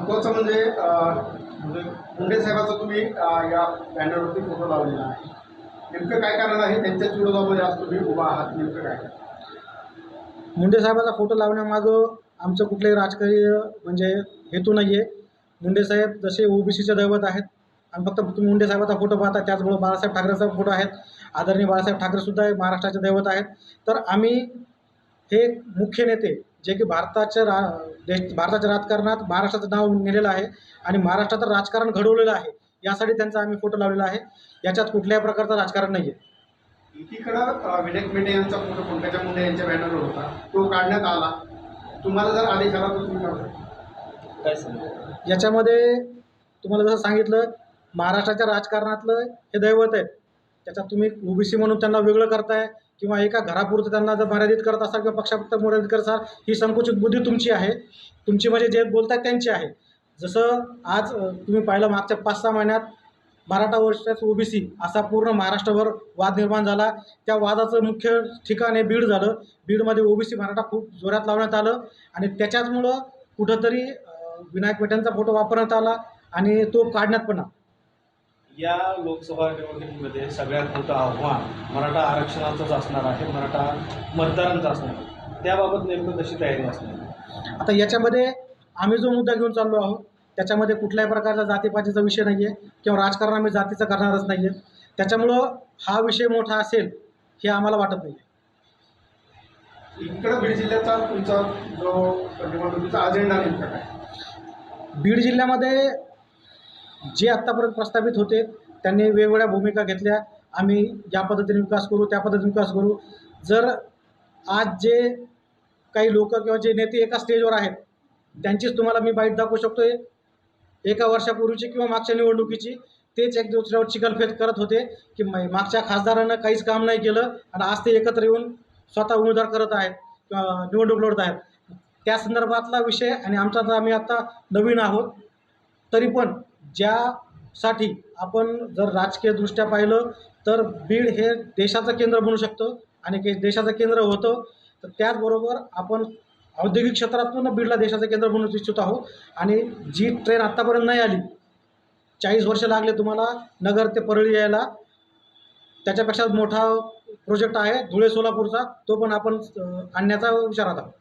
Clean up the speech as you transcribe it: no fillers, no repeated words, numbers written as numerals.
महत्त्वाचं म्हणजे मुंडे साहेबांचा तुम्ही या बॅनरवरती फोटो लावलेला आहे. नेमकं काय कारण आहे त्यांच्याच विरोधामध्ये आज तुम्ही उभा आहात? नेमकं काय? मुंडे साहेबाचा फोटो लावण्यामागं आमचं कुठलंही राजकीय म्हणजे हेतू नाही आहे. मुंडे साहेब जसे ओबीसीचे दैवत आहेत आणि फक्त तुम्ही मुंडे साहेबाचा फोटो पाहता, त्याचबरोबर बाळासाहेब ठाकरेचा फोटो आहेत. आदरणीय बाळासाहेब ठाकरेसुद्धा महाराष्ट्राचे दैवत आहेत. तर आम्ही हे मुख्य नेते जे की भारताच्या राजकारणात महाराष्ट्राचं नाव नेलेलं आहे आणि महाराष्ट्राचं राजकारण घडवलेलं आहे, यासाठी त्यांचा आम्ही फोटो लावलेला आहे. याच्यात कुठल्याही प्रकारचं राजकारण नाही आहे. एकीकडं विनायक मेटे यांचा फोटो पंकजा मुंडे यांच्या बॅनरवर होता, तो काढण्यात आला. तुम्हाला जर आदेश आला तर तुम्ही काय सांगा? याच्यामध्ये तुम्हाला जसं सांगितलं, महाराष्ट्राच्या राजकारणातलं हे दैवत आहेत. त्याच्यात तुम्ही ओबीसी म्हणून त्यांना वेगळं करताय किंवा एका घरापुरतं त्यांना जर मर्यादित करत असाल किंवा पक्षापुरतं मर्यादित करत असाल, ही संकुचित बुद्धी तुमची आहे. तुमची म्हणजे जे बोलतायत त्यांची आहे. जसं आज तुम्ही पाहिलं मागच्या 5-6 महिन्यात मराठा वर्सेस ओबीसी असा पूर्ण महाराष्ट्रभर वाद निर्माण झाला. त्या वादाचं मुख्य ठिकाण हे बीड झालं. बीडमध्ये ओबीसी मराठा खूप जोरात लावण्यात आलं आणि त्याच्याचमुळं कुठंतरी विनायक मेटेंचा फोटो वापरण्यात आला आणि तो काढण्यात पण आला. या लोकसभा निवडणुकीमध्ये सगळ्यात मोठं आव्हान मराठा आरक्षणाचंच असणार आहे, मराठा मतदारांचं असणार आहे. त्याबाबत नेमकं कशी तयारी असणार? आता याच्यामध्ये आम्ही जो मुद्दा घेऊन चाललो आहोत, त्याच्यामध्ये कुठल्याही प्रकारचा जातीपातीचा विषय नाही आहे किंवा राजकारण आम्ही जातीचं करणारच नाही आहे. त्याच्यामुळं हा विषय मोठा असेल हे आम्हाला वाटत नाही. इकडं बीड जिल्ह्याचा तुमचा जो निवडणुकीचा अजेंडा नेमका काय? बीड जिल्ह्यामध्ये जे आत्तापर्यंत प्रस्थापित होते त्यांनी वेगवेगळ्या भूमिका घेतल्या. आम्ही या पद्धतीने विकास करू, त्या पद्धतीने विकास करू. जर आज जे काही लोक किंवा जे नेते एका स्टेजवर आहेत त्यांचीच तुम्हाला मी बाईट दाखवू शकतो आहे. एका वर्षापूर्वीची किंवा मागच्या निवडणुकीची तेच एक दुसऱ्यावर चिखलफेक करत होते की मागच्या खासदारानं काहीच काम नाही केलं आणि आज ते एकत्र येऊन स्वतः उमेदवार करत आहेत किंवा निवडणूक लढत आहेत. त्या संदर्भातला विषय आणि आमचा तर आम्ही आत्ता नवीन आहोत. तरी पण ज्यासाठी आपण जर राजकीयदृष्ट्या पाहिलं तर बीड हे देशाचं केंद्र बनू शकतं आणि देशाचं केंद्र होतं. तर त्याचबरोबर आपण औद्योगिक क्षेत्रातून बीडला देशाचं केंद्र बनवू इच्छित आहोत आणि जी ट्रेन आत्तापर्यंत नाही आली, 40 वर्ष लागले तुम्हाला नगर ते परळी यायला. त्याच्यापेक्षा मोठा प्रोजेक्ट आहे धुळे सोलापूरचा, तो पण आपण आणण्याचा विचारात आहोत.